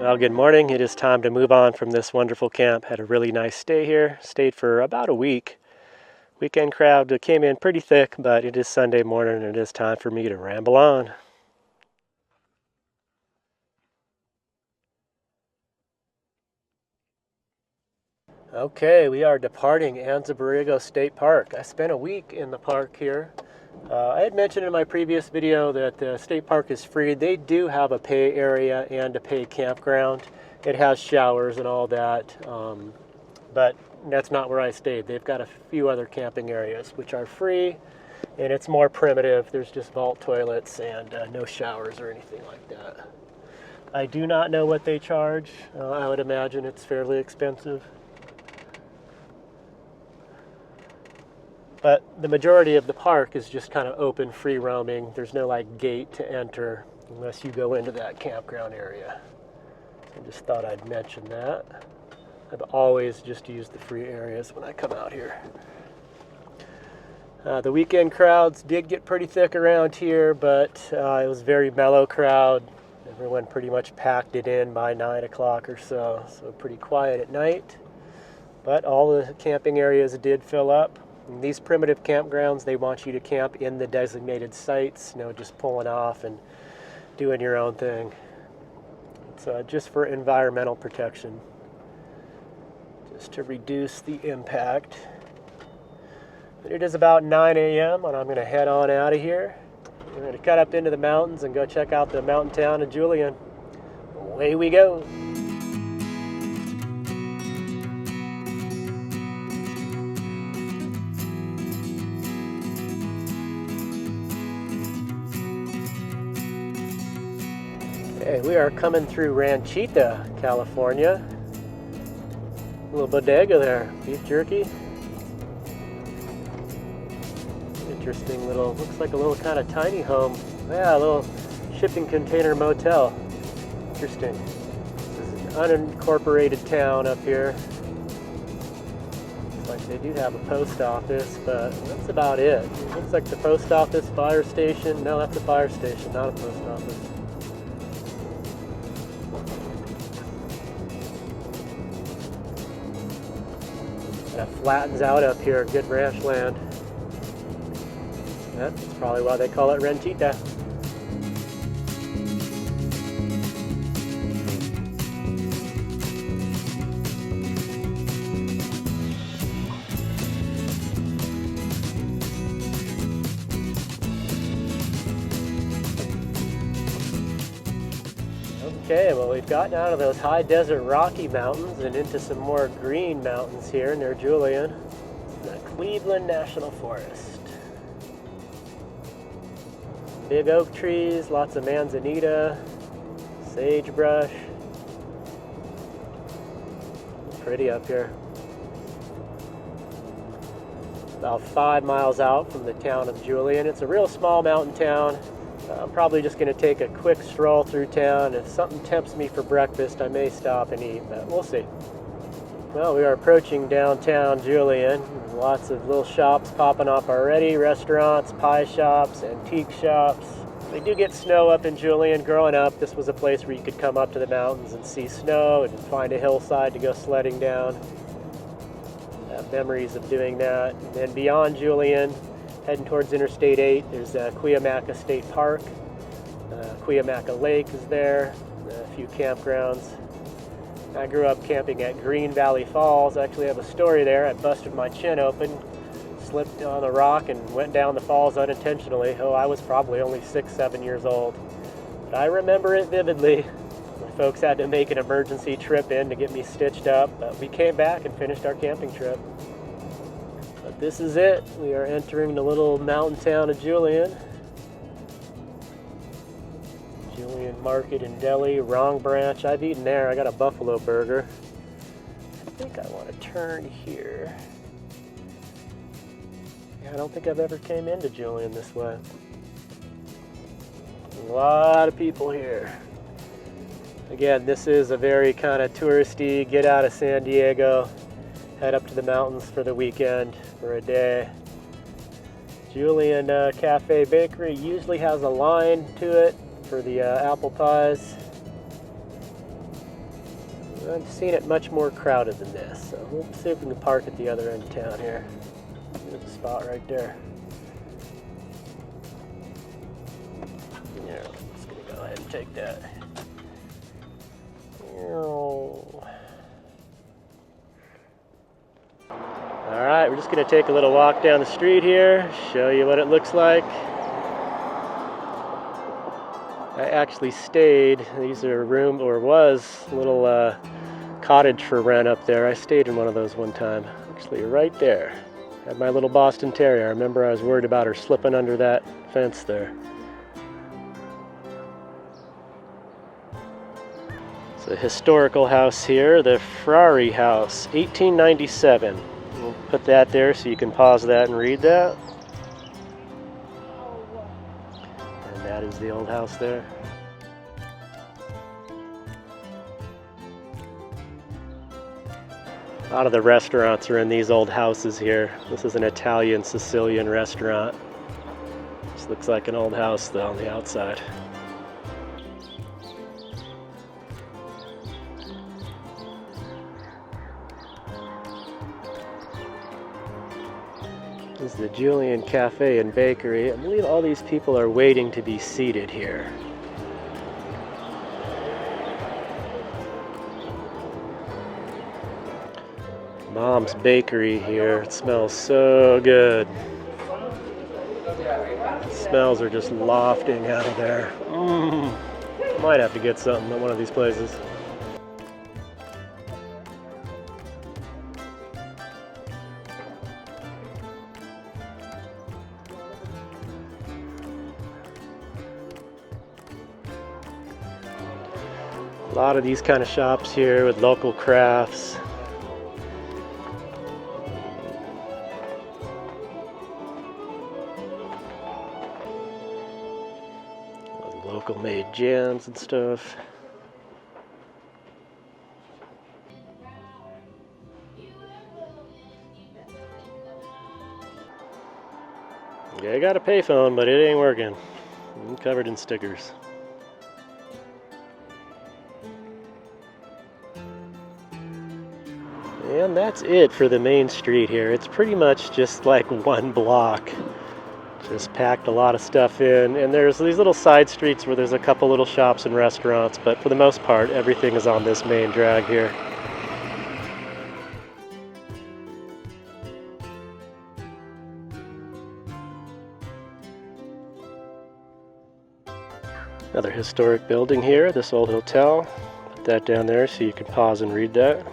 Well, good morning. It is time to move on from this wonderful camp. Had a really nice stay here. Stayed for about a week. Weekend crowd came in pretty thick, but it is Sunday morning and it is time for me to ramble on. Okay, we are departing Anza-Borrego State Park. I spent a week in the park here. I had mentioned in my previous video that the state park is free. They do have a pay area and a pay campground. It has showers and all that, but that's not where I stayed. They've got a few other camping areas which are free, and it's more primitive. There's just vault toilets and no showers or anything like that. I do not know what they charge. I would imagine it's fairly expensive. But the majority of the park is just kind of open, free roaming. There's no like gate to enter unless you go into that campground area. I just thought I'd mention that. I've always just used the free areas when I come out here. The weekend crowds did get pretty thick around here, but it was a very mellow crowd. Everyone pretty much packed it in by 9 o'clock or so, so pretty quiet at night. But all the camping areas did fill up. In these primitive campgrounds, they want you to camp in the designated sites, just pulling off and doing your own thing. It's just for environmental protection, just to reduce the impact. But it is about 9 a.m. and I'm going to head on out of here. We're going to cut up into the mountains and go check out the mountain town of Julian. Away we go. Okay, we are coming through Ranchita, California. A little bodega there, beef jerky. Interesting little, looks like a little kind of tiny home. Yeah, a little shipping container motel. Interesting. This is an unincorporated town up here. Looks like they do have a post office, but that's about it. It looks like the post office, fire station. No, that's a fire station, not a post office. That flattens out up here, good ranch land. That's probably why they call it Ranchita. Okay, well, we've gotten out of those high desert Rocky Mountains and into some more green mountains here near Julian, the Cleveland National Forest. Big oak trees, lots of manzanita, sagebrush. Pretty up here. About 5 miles out from the town of Julian. It's a real small mountain town. I'm probably just going to take a quick stroll through town. If something tempts me for breakfast, I may stop and eat, but we'll see. Well, we are approaching downtown Julian. Lots of little shops popping up already. Restaurants, pie shops, antique shops. They do get snow up in Julian. Growing up, this was a place where you could come up to the mountains and see snow and find a hillside to go sledding down. I have memories of doing that. And then beyond Julian, heading towards Interstate 8, there's Cuyamaca State Park. Cuyamaca Lake is there, a few campgrounds. I grew up camping at Green Valley Falls. I actually have a story there. I busted my chin open, slipped on a rock, and went down the falls unintentionally. Oh, I was probably only 6, 7 years old. But I remember it vividly. My folks had to make an emergency trip in to get me stitched up, but we came back and finished our camping trip. But this is it. We are entering the little mountain town of Julian. Julian Market and Deli, Wrong Branch. I've eaten there. I got a buffalo burger. I think I want to turn here. Yeah, I don't think I've ever came into Julian this way. A lot of people here. Again, this is a very kind of touristy, get out of San Diego, head up to the mountains for the weekend, for a day. Julian Cafe Bakery usually has a line to it for the apple pies. I've seen it much more crowded than this, so we'll see if we can park at the other end of town here. There's a spot right there. Yeah, I'm just gonna go ahead and take that. Alright, we're just gonna take a little walk down the street here, show you what it looks like. I actually stayed, these are a room, or was, a little cottage for rent up there. I stayed in one of those one time, actually right there. Had my little Boston Terrier. I remember I was worried about her slipping under that fence there. It's a historical house here, the Frari House, 1897. We'll put that there so you can pause that and read that. And that is the old house there. A lot of the restaurants are in these old houses here. This is an Italian Sicilian restaurant. This looks like an old house though on the outside. This is the Julian Cafe and Bakery. I believe all these people are waiting to be seated here. Mom's Bakery here. It smells so good. The smells are just lofting out of there. Might have to get something at one of these places. A lot of these kind of shops here with local crafts. Local made jams and stuff. Yeah, I got a payphone, but it ain't working. I'm covered in stickers. And that's it for the main street here. It's pretty much just like one block. Just packed a lot of stuff in, and there's these little side streets where there's a couple little shops and restaurants, but for the most part, everything is on this main drag here. Another historic building here, this old hotel. Put that down there so you can pause and read that.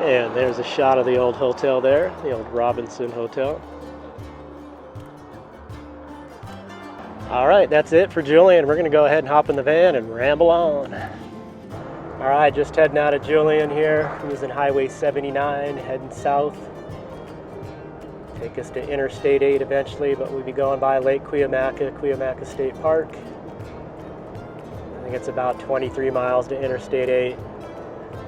And there's a shot of the old hotel there, the old Robinson Hotel. All right, that's it for Julian. We're gonna go ahead and hop in the van and ramble on. All right, just heading out of Julian here, using Highway 79, heading south. Take us to Interstate 8 eventually, but we'll be going by Lake Cuyamaca, Cuyamaca State Park. I think it's about 23 miles to Interstate 8.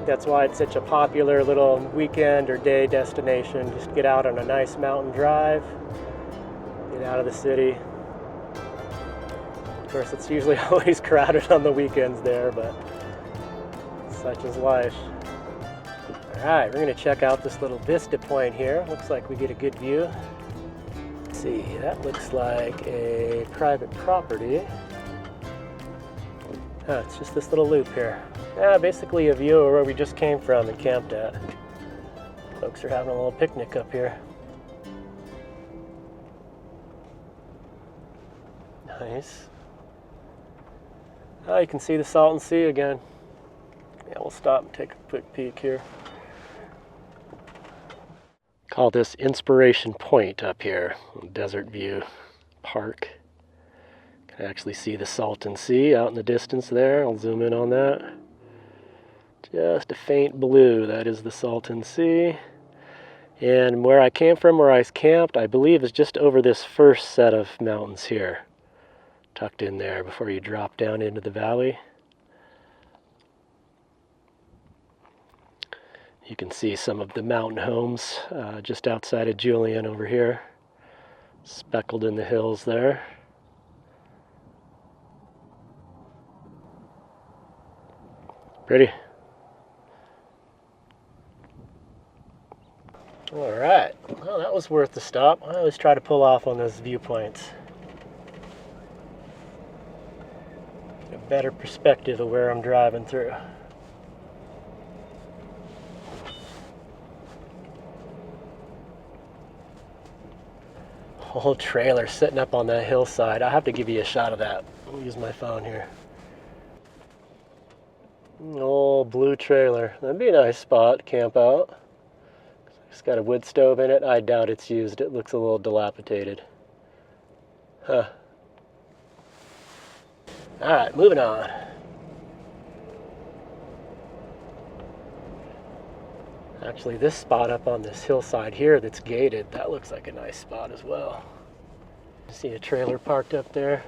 That's why it's such a popular little weekend or day destination. Just get out on a nice mountain drive, get out of the city. Of course, it's usually always crowded on the weekends there, but such is life. All right, we're gonna check out this little vista point here. Looks like we get a good view. Let's see, that looks like a private property. Oh, it's just this little loop here. Yeah, basically a view of where we just came from and camped at. Folks are having a little picnic up here. Nice. Oh, you can see the Salton Sea again. Yeah, we'll stop and take a quick peek here. Call this Inspiration Point up here, Desert View Park. Can actually see the Salton Sea out in the distance there. I'll zoom in on that. Just a faint blue, that is the Salton Sea. And where I came from, where I camped, I believe is just over this first set of mountains here. Tucked in there before you drop down into the valley. You can see some of the mountain homes just outside of Julian over here. Speckled in the hills there. Ready? All right. Well, that was worth the stop. I always try to pull off on those viewpoints. Get a better perspective of where I'm driving through. Whole trailer sitting up on that hillside. I have to give you a shot of that. I'll use my phone here. Oh, blue trailer. That'd be a nice spot to camp out. It's got a wood stove in it. I doubt it's used. It looks a little dilapidated. Huh. Alright, moving on. Actually, this spot up on this hillside here that's gated, that looks like a nice spot as well. See a trailer parked up there.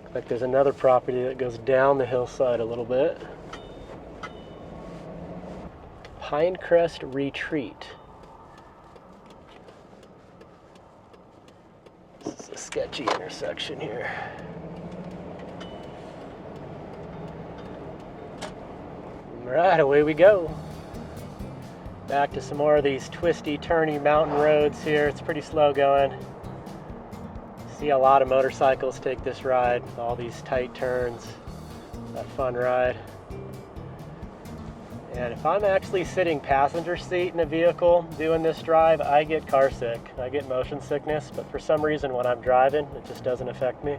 Looks like there's another property that goes down the hillside a little bit. Pinecrest Retreat. This is a sketchy intersection here. Alright, away we go. Back to some more of these twisty, turny mountain roads here. It's pretty slow going. See a lot of motorcycles take this ride, all these tight turns. It's a fun ride. And if I'm actually sitting passenger seat in a vehicle doing this drive, I get car sick. I get motion sickness, but for some reason when I'm driving, it just doesn't affect me.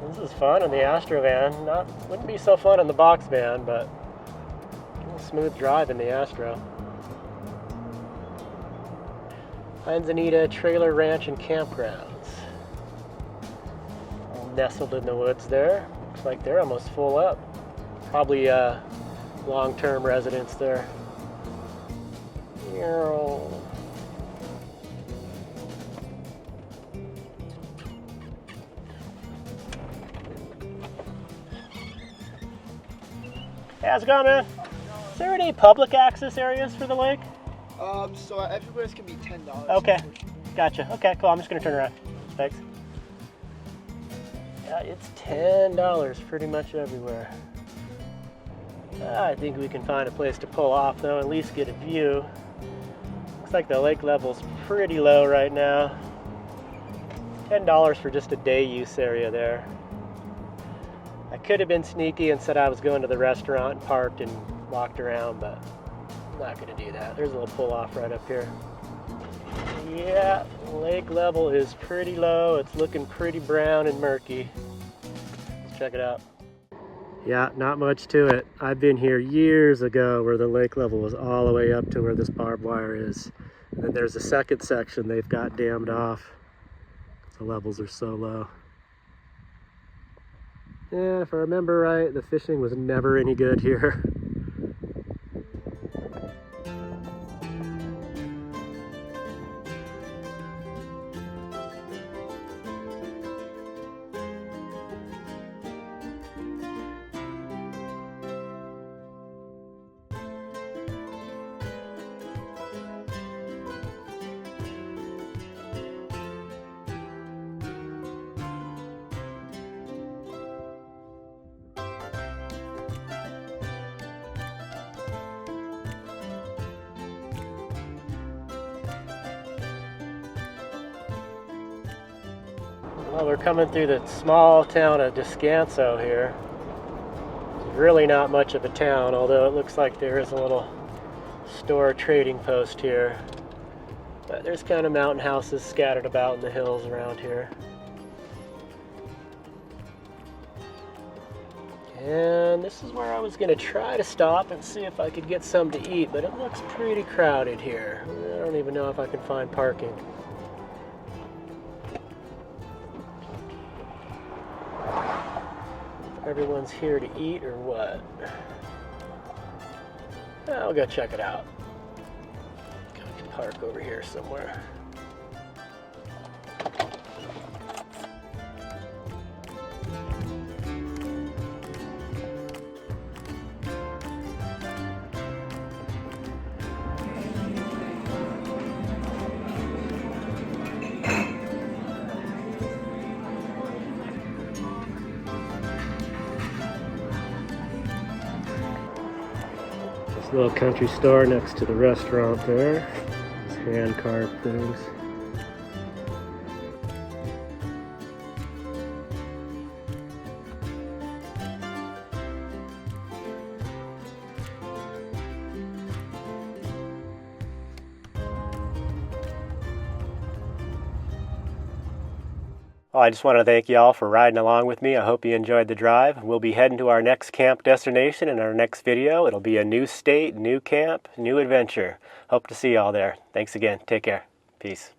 This is fun in the AstroVan. Wouldn't be so fun in the box van, but a smooth drive in the Astro. Anza-Borrego Trailer Ranch and Campgrounds. All nestled in the woods there. Looks like they're almost full up. Probably long-term residents there. Hey, how's it going, man? Is there any public access areas for the lake? So everywhere's gonna be $10. Okay, gotcha. Okay, cool. I'm just gonna turn around. Thanks. Yeah, it's $10 pretty much everywhere. I think we can find a place to pull off though, at least get a view. Looks like the lake level's pretty low right now. $10 for just a day use area there. I could have been sneaky and said I was going to the restaurant and parked and walked around, but I'm not going to do that. There's a little pull off right up here. Yeah, lake level is pretty low. It's looking pretty brown and murky. Let's check it out. Yeah, not much to it. I've been here years ago where the lake level was all the way up to where this barbed wire is. And then there's a second section they've got dammed off. The levels are so low. Yeah, if I remember right, the fishing was never any good here. Well, we're coming through the small town of Descanso here. It's really not much of a town, although it looks like there is a little store trading post here. But there's kind of mountain houses scattered about in the hills around here. And this is where I was going to try to stop and see if I could get something to eat, but it looks pretty crowded here. I don't even know if I can find parking. Everyone's here to eat or what? I'll go check it out. Go park over here somewhere. Little country store next to the restaurant there. These hand-carved things. Well, I just want to thank you all for riding along with me. I hope you enjoyed the drive. We'll be heading to our next camp destination in our next video. It'll be a new state, new camp, new adventure. Hope to see you all there. Thanks again. Take care. Peace.